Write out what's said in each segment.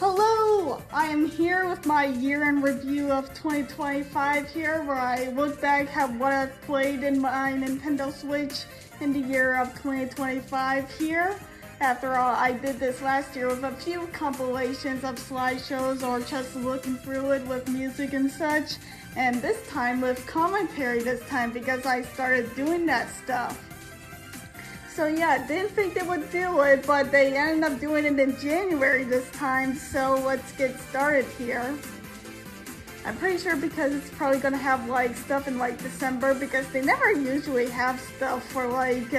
Hello! I am here with my year in review of 2025 here, where I look back at what I've played in my Nintendo Switch in the year of 2025 here. After all, I did this last year with a few compilations of slideshows or just looking through it with music and such, and this time with commentary this time because I started doing that stuff. So yeah, didn't think they would do it, but they ended up doing it in January this time, so let's get started here. I'm pretty sure because it's probably gonna have like stuff in like December, because they never usually have stuff for like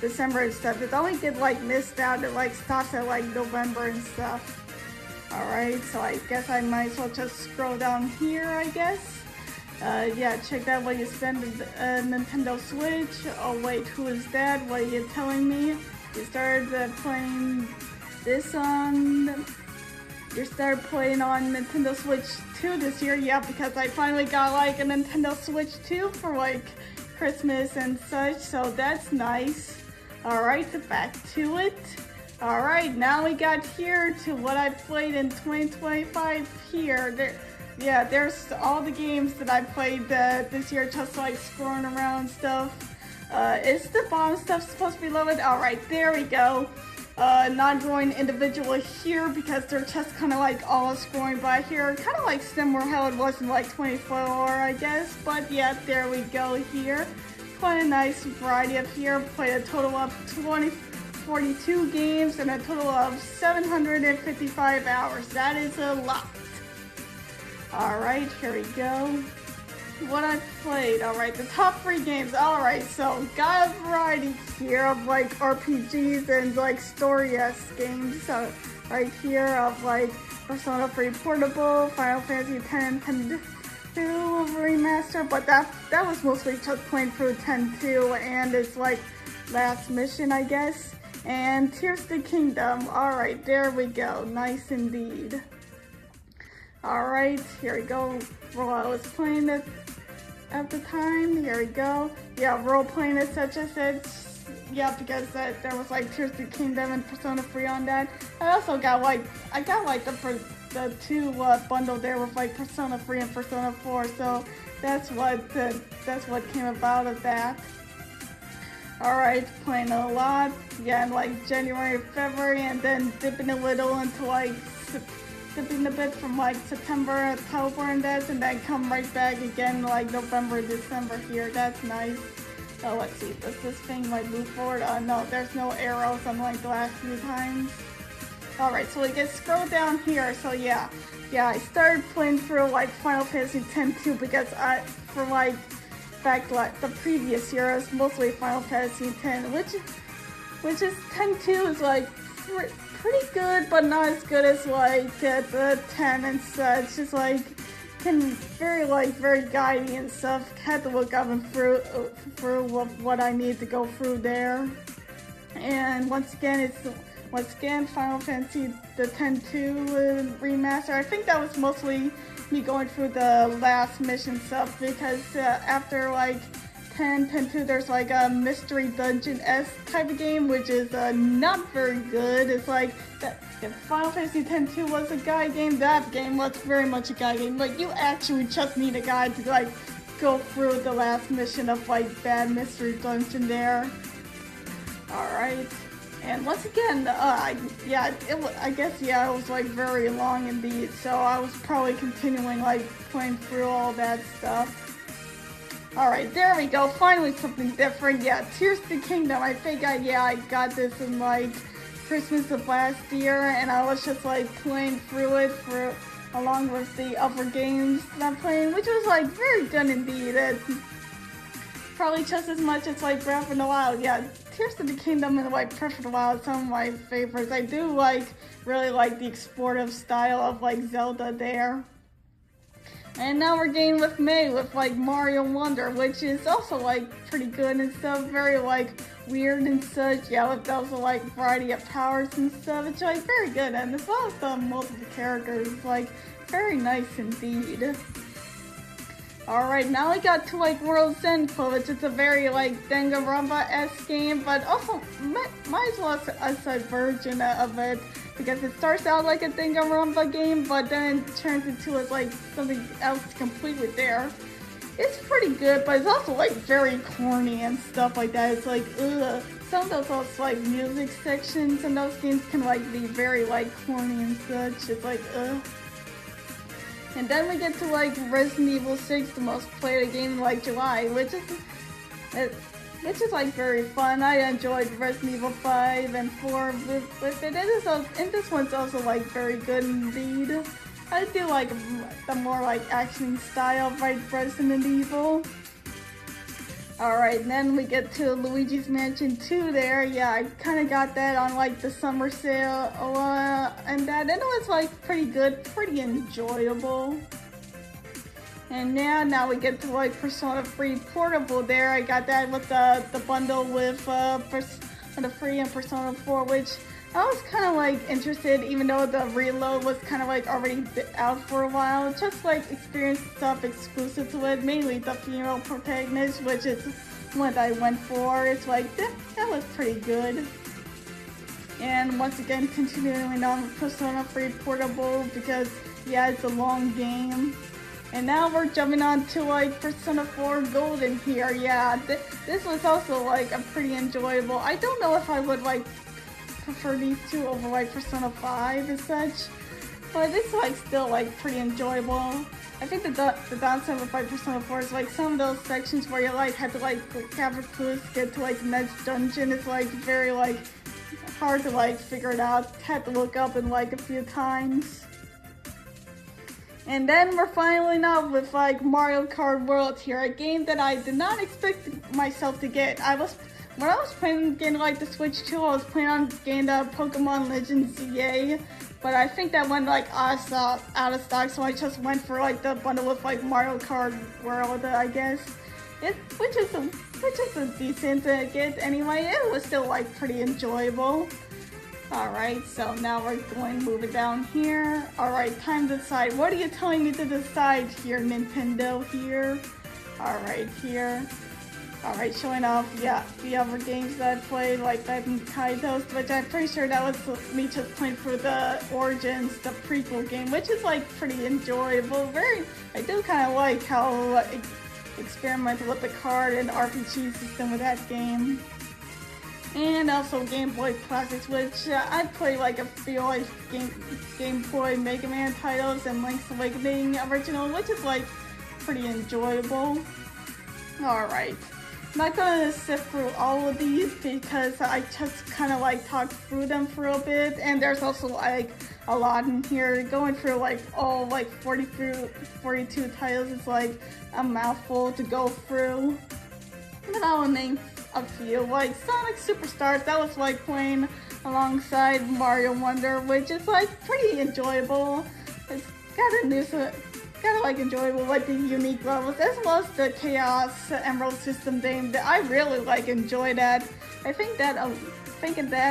December and stuff. It only get like missed out, it like stops at like November and stuff. Alright, so I guess I might as well just scroll down here, I guess. Yeah, check that while you spend a Nintendo Switch. Oh wait, who is that? What are you telling me? You started playing this on... You started playing on Nintendo Switch 2 this year? Yeah, because I finally got like a Nintendo Switch 2 for like Christmas and such, so that's nice. Alright, so back to it. Alright, now we got here to what I played in 2025 here. Yeah, there's all the games that I played this year, just like scrolling around and stuff. Is the bottom stuff supposed to be loaded? Alright, there we go. Not going individually here because they're just kind of like all scrolling by here. Kind of like similar how it was in like 24, I guess. But yeah, there we go here. Quite a nice variety of here. Played a total of 42 games and a total of 755 hours. That is a lot. Alright, here we go. What I played. Alright, the top 3 games. Alright, so got a variety here of like RPGs and like story-esque games. So right here of like Persona 3 Portable, Final Fantasy X, 10-2 Remaster, but that was mostly just playing through 10-2 and it's like last mission, I guess. And Tears of the Kingdom. Alright, there we go. Nice indeed. Alright, here we go. Well, I was playing it at the time. Here we go. Yeah, role-playing it such as it's... Yeah, because there was like Tears of the Kingdom and Persona 3 on that. I also got like... I got like the 2 bundle there with like Persona 3 and Persona 4. So that's what came about of that. Alright, playing a lot. Yeah, in like January, February, and then dipping a little into like... dipping a bit from like September, October and that, and then come right back again like November, December here. That's nice. So let's see, does this thing like move forward? No, there's no arrows unlike the last few times. Alright, so we can scroll down here. So yeah, I started playing through like Final Fantasy X-2 because for like back like the previous year, it was mostly Final Fantasy X, which is X-2 is like pretty good, but not as good as like the 10 and such. It's like very guidey and stuff. Had to look up and through what I need to go through there. And once again, Final Fantasy the X-2 remaster. I think that was mostly me going through the last mission stuff because after like 10-2, there's like a mystery dungeon-esque type of game, which is not very good. It's like, if Final Fantasy X-2 was a guide game, that game was very much a guide game. Like, you actually just need a guide to like go through the last mission of like bad mystery dungeon there. Alright, and once again, I guess it was like very long indeed, so I was probably continuing like playing through all that stuff. Alright, there we go. Finally something different. Yeah, Tears of the Kingdom. I think I got this in like Christmas of last year, and I was just like playing through it along with the other games that I'm playing, which was like very good indeed. Probably just as much as like Breath of the Wild. Yeah, Tears of the Kingdom and like Breath of the Wild, some of my favorites. I do really like the explorative style of like Zelda there. And now we're getting with May with like Mario Wonder, which is also like pretty good and stuff, very like weird and such. Yeah, with also like variety of powers and stuff. It's like very good, and as well as the multiple characters, it's like very nice indeed. Alright, now we got to like World's End Club, which is a very like Danganronpa-esque game, but also might as well a version of it, because it starts out like a Danganronpa game, but then it turns into like something else completely there. It's pretty good, but it's also like very corny and stuff like that. It's like, ugh. Some of those like music sections in those games can like be very like corny and such. It's like, ugh. And then we get to like Resident Evil 6, the most played game in like July, which is like very fun. I enjoyed Resident Evil 5 and 4 with it. And this one's also like very good indeed. I do like the more like action style of like Resident Evil. Alright, then we get to Luigi's Mansion 2 there. Yeah, I kind of got that on like the summer sale and it was like pretty good, pretty enjoyable. And now we get to like Persona 3 Portable there. I got that with the bundle with Persona 3 and Persona 4, which I was kind of like interested, even though the reload was kind of like already out for a while. Just like experience stuff exclusive to it, mainly the female protagonist, which is what I went for. It's like, that was pretty good. And once again, continuing on with Persona 3 Portable, because yeah, it's a long game. And now we're jumping on to like Persona 4 Golden here. Yeah, this was also like a pretty enjoyable. I don't know if I would like prefer these two over like Persona 5 and such, but it's like still like pretty enjoyable. I think the downside with like Persona 4 is like some of those sections where you like had to like have a clue to get to like the next dungeon. It's like very like hard to like figure it out. Had to look up in like a few times. And then we're finally up with like Mario Kart World here, a game that I did not expect myself to get. When I was getting like the Switch 2, I was planning on getting the Pokemon Legends ZA, but I think that went like out of stock, so I just went for like the bundle with like Mario Kart World, I guess. Which is a decent get anyway. It was still like pretty enjoyable. Alright, so now we're going to move it down here. Alright, time to decide. What are you telling me to decide here, Nintendo here? Alright, here. Alright, showing off, yeah, the other games that I played, like that and Kaitos, which I'm pretty sure that was me just playing through the Origins, the prequel game, which is like pretty enjoyable. I do kind of like how experimental with the card and RPG system with that game. And also Game Boy Classics, which I play like a few like Game Boy Mega Man titles and Link's Awakening original, which is like pretty enjoyable. Alright, I'm not gonna sift through all of these because I just kind of like talked through them for a bit, and there's also like a lot in here. Going through like all like 42 titles is like a mouthful to go through. But I will name a few, like Sonic Superstars, that was like playing alongside Mario Wonder, which is like pretty enjoyable. It's kind of like enjoyable, like the unique levels, as well as the Chaos Emerald system game that I really like enjoy that. I think that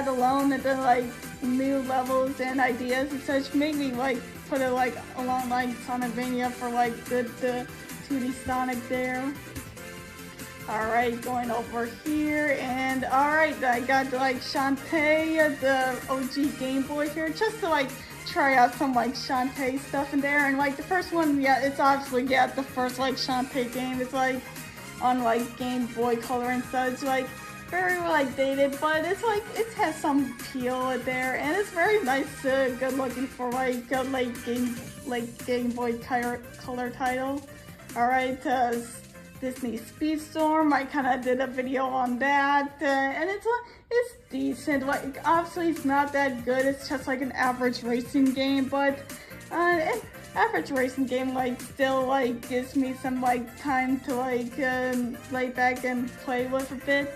alone and the like new levels and ideas and such made me like put it like along like Sonicmania for like good 2D Sonic there. Alright, going over here, and alright, I got like Shantae, the OG Game Boy here, just to like try out some like Shantae stuff in there. And like the first one, yeah, it's obviously, yeah, the first like Shantae game. It's like on like Game Boy Color and such, like very like dated, but it's like it has some appeal there, and it's very nice, good looking for like a Game Boy Color title. Alright, Disney Speedstorm, I kind of did a video on that, and it's decent. Like obviously it's not that good, it's just like an average racing game, but an average racing game like still like gives me some like time to like lay back and play with a bit.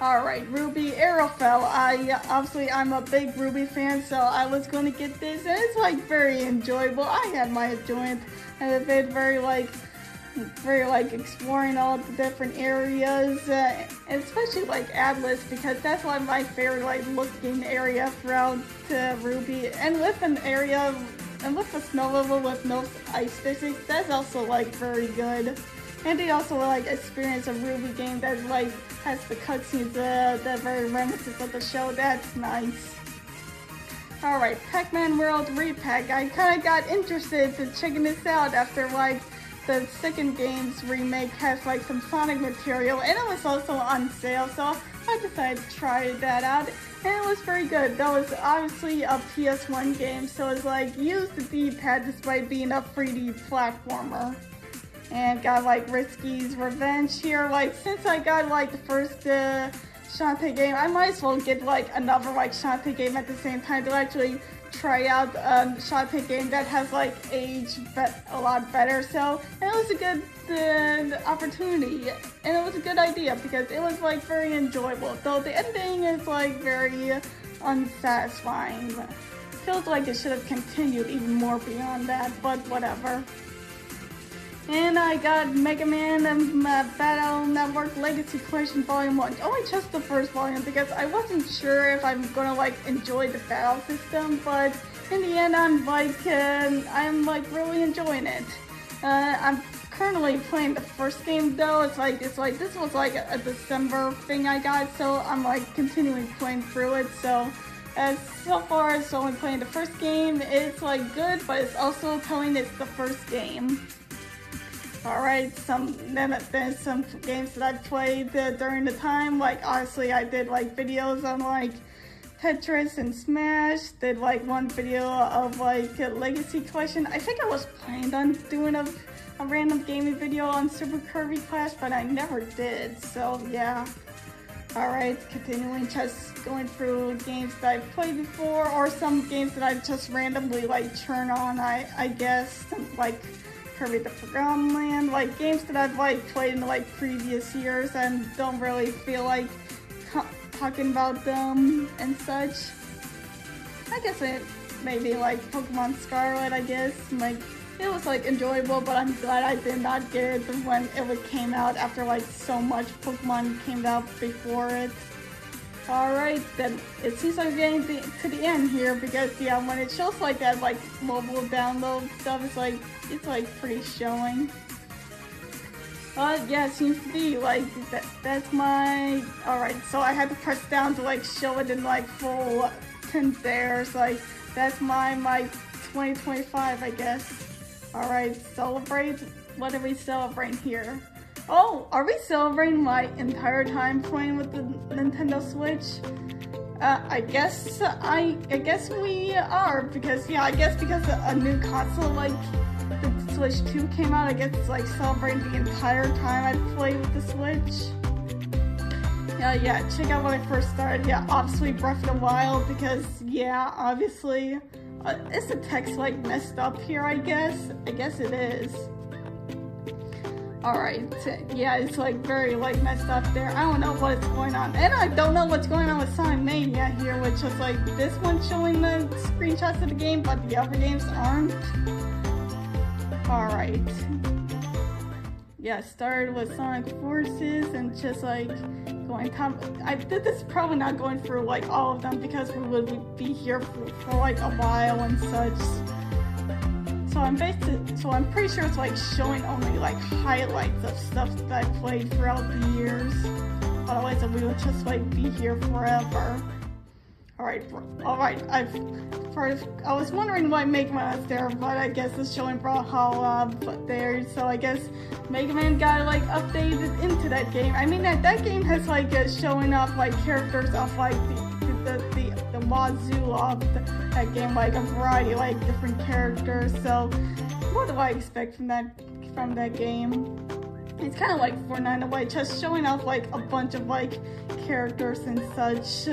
Alright, Ruby Aerophile. I'm a big Ruby fan, so I was going to get this, and it's like very enjoyable. I had my enjoyment out of it, very like exploring all the different areas, especially like Atlas, because that's like my favorite like looking area throughout Ruby, and with an area and with the snow level with no ice physics, that's also like very good. And they also like experience a Ruby game that like has the cutscenes that very reminiscent of the show. That's nice. Alright, Pac-Man World Repack. I kind of got interested in checking this out after like the second game's remake has like some Sonic material, and it was also on sale, so I decided to try that out, and it was very good. That was obviously a PS1 game, so it's like use the D-pad despite being a 3D platformer. And got like Risky's Revenge here. Like since I got like the first Shantae game, I might as well get like another like Shantae game at the same time to actually try out a Shantae game that has like aged a lot better. So, and it was a good opportunity, and it was a good idea because it was like very enjoyable. Though the ending is like very unsatisfying. Feels like it should have continued even more beyond that, but whatever. And I got Mega Man Battle Network Legacy Collection Volume 1. Only just the first volume because I wasn't sure if I'm gonna like enjoy the battle system, but in the end I'm like really enjoying it. I'm currently playing the first game though. It's like this was like a December thing I got, so I'm like continuing playing through it. So far as only playing the first game, it's like good, but it's also telling it's the first game. Alright, then some games that I've played during the time, like honestly I did like videos on like Tetris and Smash, did like one video of like a Legacy Collection. I think I was planning on doing a random gaming video on Super Kirby Clash, but I never did, so yeah. Alright, continuing just going through games that I've played before, or some games that I just randomly like turn on, I guess, like Kirby the Forgotten Land, like games that I've like played in like previous years and don't really feel like talking about them and such. I guess it maybe like Pokemon Scarlet, I guess, like it was like enjoyable, but I'm glad I did not get it when it came out after like so much Pokemon came out before it. Alright, then it seems like we're getting to the end here because yeah, when it shows like that like mobile download stuff, it's like pretty showing. Yeah, it seems to be like that's my. Alright, so I had to press down to like show it in like full tint there. So like that's my 2025, I guess. Alright, celebrate. What are we celebrating here? Oh, are we celebrating my entire time playing with the Nintendo Switch? I guess we are, because yeah, I guess because a new console like the Switch 2 came out, I guess it's like celebrating the entire time I played with the Switch. Yeah, check out when I first started. Yeah, obviously Breath of the Wild, because yeah, obviously, is the text like messed up here? I guess it is. Alright, yeah, it's like very like messed up there. I don't know what's going on. And I don't know what's going on with Sonic Mania here, which is like this one showing the screenshots of the game, but the other games aren't. Alright. Yeah, started with Sonic Forces and just like going top. I did this probably not going through like all of them because we would be here for like a while and such. So I'm pretty sure it's like showing only like highlights of stuff that I played throughout the years. Otherwise we would just like be here forever. Alright, I was wondering why Mega Man was there, but I guess it's showing Brawlhalla there, so I guess Mega Man got like updated into that game. I mean that game has like showing up like characters of like the wazoo of that game, like a variety like different characters. So what do I expect from that game? It's kind of like Fortnite in a way, just showing off like a bunch of like characters and such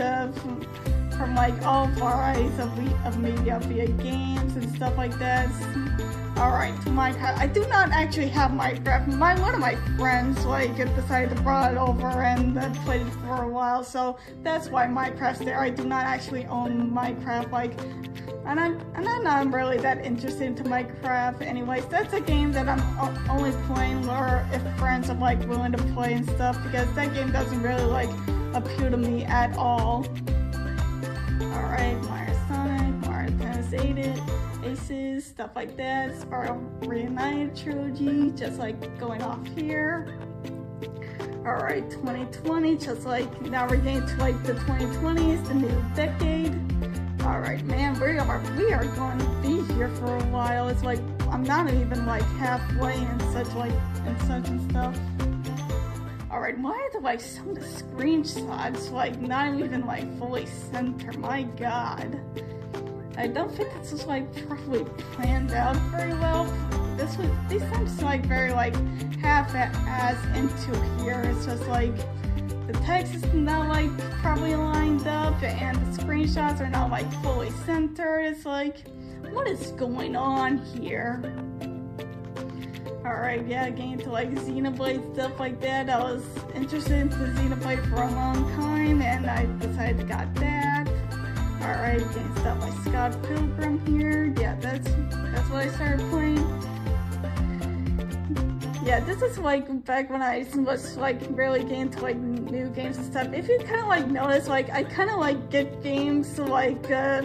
from like all varieties of media, via games and stuff like that. Alright, Minecraft. I do not actually have Minecraft. One of my friends like decided to brought it over and played it for a while, so that's why Minecraft's there. I do not actually own Minecraft, and I'm not really that interested into Minecraft anyways. That's a game that I'm only playing or if friends are like willing to play and stuff, because that game doesn't really like appeal to me at all. Alright, Mario Sonic, Mario Tennis 8 it. Aces, stuff like that. Spyro Reunited Trilogy, just like going off here. Alright, 2020, just like now we're getting to like the 2020s, the new decade. Alright, man, we are going to be here for a while. It's like I'm not even like halfway and such and stuff. Alright, why are like some of the screenshots like not even like fully centered? My god. I don't think this was like probably planned out very well. These sound like very like half-ass into here. It's just like the text is not like probably lined up and the screenshots are not like fully centered. It's like, what is going on here? Alright, yeah, getting into like Xenoblade stuff like that. I was interested in Xenoblade for a long time and I decided to got that. Alright, getting stuff like Scott Pilgrim here. Yeah, that's what I started playing. Yeah, this is like back when I was like really getting into like new games and stuff. If you kind of like notice, like I kind of like get games like I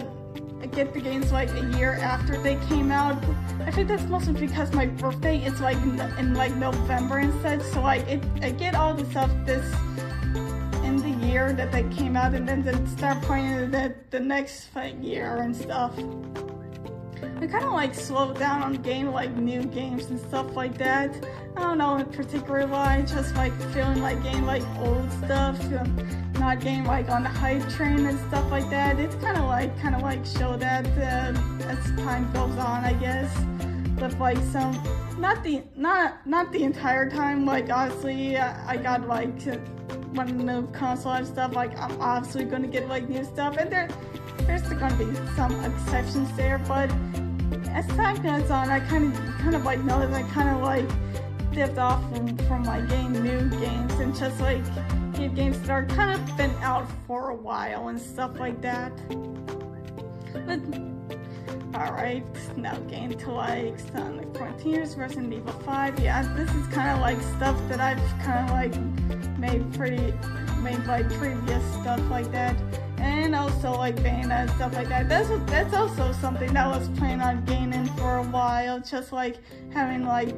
get the games like a year after they came out. I think that's mostly because my birthday is like in like November and such. So like I get all the stuff this in the year that they came out, and then start playing the next year and stuff. I kind of like slow down on getting like new games and stuff like that. I don't know in particular why, just like feeling like getting like old stuff, not getting like on the hype train and stuff like that. It's kind of like show that as time goes on, I guess. With like some, not the entire time. Like obviously, I got like when the new console and stuff. Like I'm obviously gonna get like new stuff, and there's gonna be some exceptions there, but as time goes on, I kind of like notice I kind of like dipped off from like getting new games and just like get games that are kind of been out for a while and stuff like that. But alright, now getting to like Sonic Frontiers, Resident Evil 5. Yeah, this is kind of like stuff that I've kind of like made like previous stuff like that. And also like Bayonetta and stuff like that. That's also something that I was planning on gaining for a while. Just like having like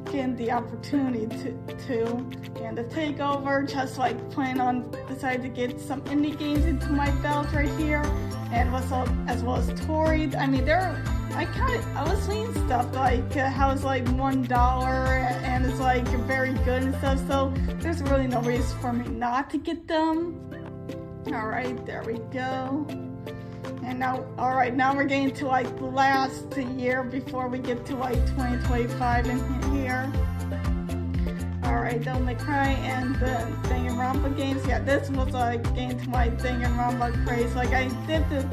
getting the opportunity to and the takeover. Just like planning on deciding to get some indie games into my belt right here, and also as well as Tori. I mean, I was seeing stuff like how it's like $1 and it's like very good and stuff. So there's really no reason for me not to get them. Alright, there we go. And now, alright, now we're getting to like the last year before we get to like 2025 in here. Alright, Devil May Cry and the Danganronpa games. Yeah, this was like getting to my Danganronpa craze. Like I dipped it,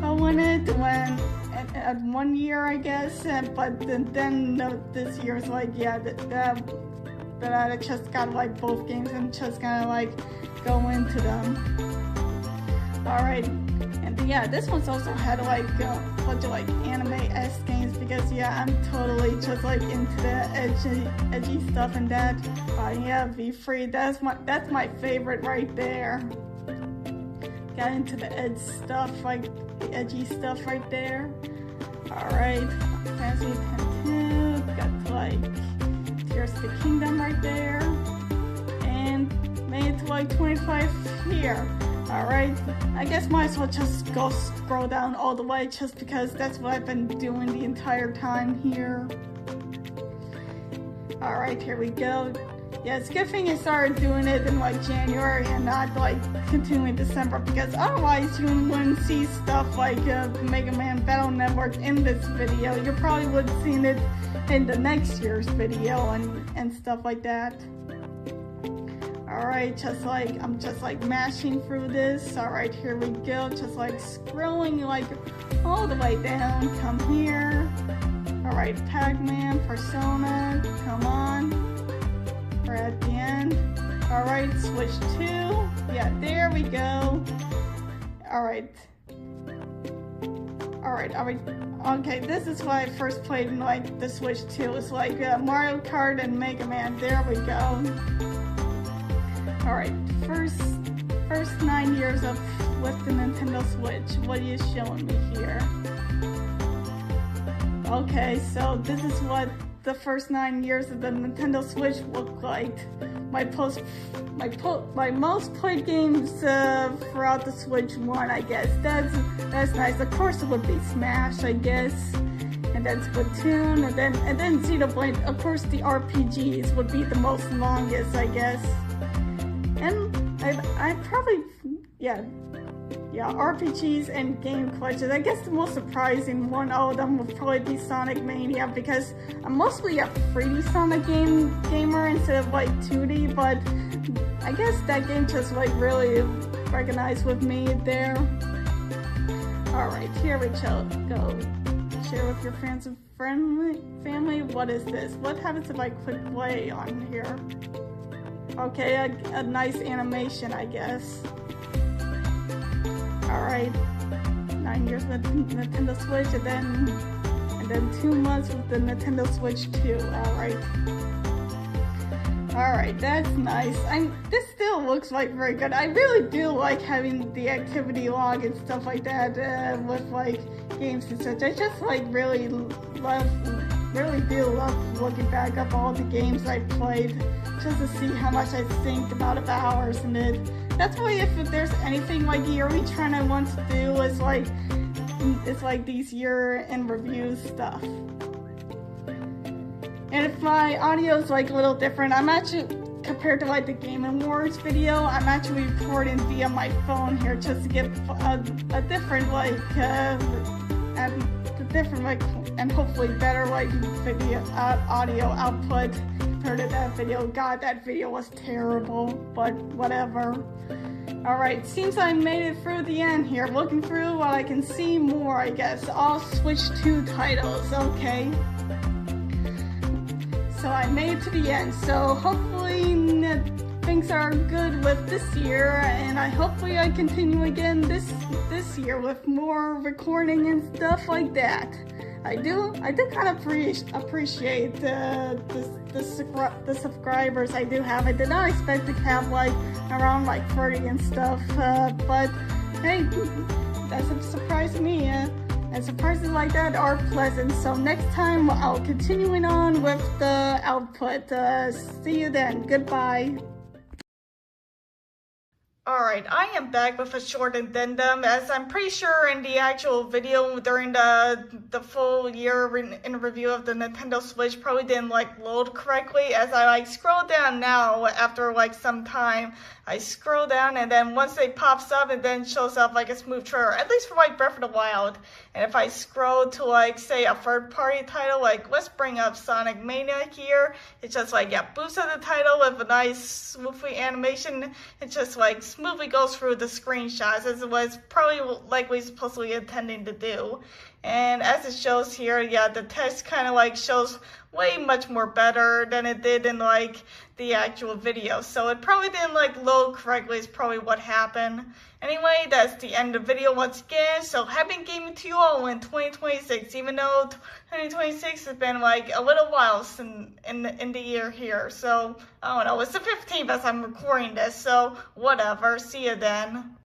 I won it when at 1 year, I guess, but then this year's like, yeah, that I just got like both games and just kind of like go into them. Alright, and yeah, this one's also had like a bunch of like anime-esque games because yeah, I'm totally just like into the edgy stuff and that. Yeah, V3, that's my favorite right there. Got into the edge stuff, like the edgy stuff right there. Alright, Fantasy X got like Tears of the Kingdom right there, and made it to like 25 here. Alright, I guess might as well just go scroll down all the way just because that's what I've been doing the entire time here. Alright, here we go. Yeah, it's a good thing I started doing it in like January and not like continuing December, because otherwise you wouldn't see stuff like Mega Man Battle Network in this video. You probably would have seen it in the next year's video and stuff like that. Alright, I'm just like mashing through this. Alright, here we go. Just like scrolling like all the way down. Come here. Alright, Pac-Man, Persona, come on. We're at the end. Alright, Switch 2. Yeah, there we go. Alright. Okay, this is what I first played in like the Switch 2. It's like Mario Kart and Mega Man. There we go. Alright, first 9 years with the Nintendo Switch. What are you showing me here? Okay, so this is what the first 9 years of the Nintendo Switch looked like. My most played games throughout the Switch 1, I guess. That's nice. Of course, it would be Smash, I guess, and then Splatoon, and then Xenoblade. Of course, the RPGs would be the most longest, I guess. And I probably RPGs and game collections. I guess the most surprising one of them would probably be Sonic Mania, because I'm mostly a 3D Sonic gamer instead of like 2D, but I guess that game just like really recognized with me there. Alright, here we go. Share with your friends and family. What is this? What happens if I click play on here? Okay, a nice animation, I guess. Alright, 9 years with the Nintendo Switch, and then 2 months with the Nintendo Switch 2. Alright, that's nice. This still looks like very good. I really do like having the activity log and stuff like that with like games and such. I just like really do love looking back up all the games I played, just to see how much I think amount of hours in it. That's why if there's anything like yearly trend I want to do, it's like these year in review stuff. And if my audio is like a little different, I'm actually, compared to like the Game Awards video, I'm actually recording via my phone here just to get a different and hopefully better video audio output compared to that video. God, that video was terrible, but whatever. Alright, seems I made it through the end here. Looking through what I can see more, I guess. All Switch 2 titles, okay. So I made it to the end, so hopefully things are good with this year, and hopefully I continue again this year with more recording and stuff like that. I do kind of appreciate the subscribers I do have. I did not expect to have like around like 30 and stuff, but hey, that's a surprise to me. And surprises like that are pleasant. So next time I'll continuing on with the output. See you then. Goodbye. Alright, I am back with a short addendum, as I'm pretty sure in the actual video during the full year in review of the Nintendo Switch probably didn't like load correctly. As I like scroll down now after like some time, I scroll down and then once it pops up and then shows up like a smooth trailer, at least for like Breath of the Wild. And if I scroll to like say a third party title, like let's bring up Sonic Mania here, it's just like boosts of the title with a nice smoothly animation. It's just like smoothly goes through the screenshots as it was probably likely supposedly intending to do. And as it shows here, the text kind of like shows way much more better than it did in like the actual video. So it probably didn't like load correctly is probably what happened. Anyway, that's the end of the video once again. So happy gaming to you all in 2026, even though 2026 has been like a little while in the year here. So I don't know, it's the 15th as I'm recording this, so whatever. See you then.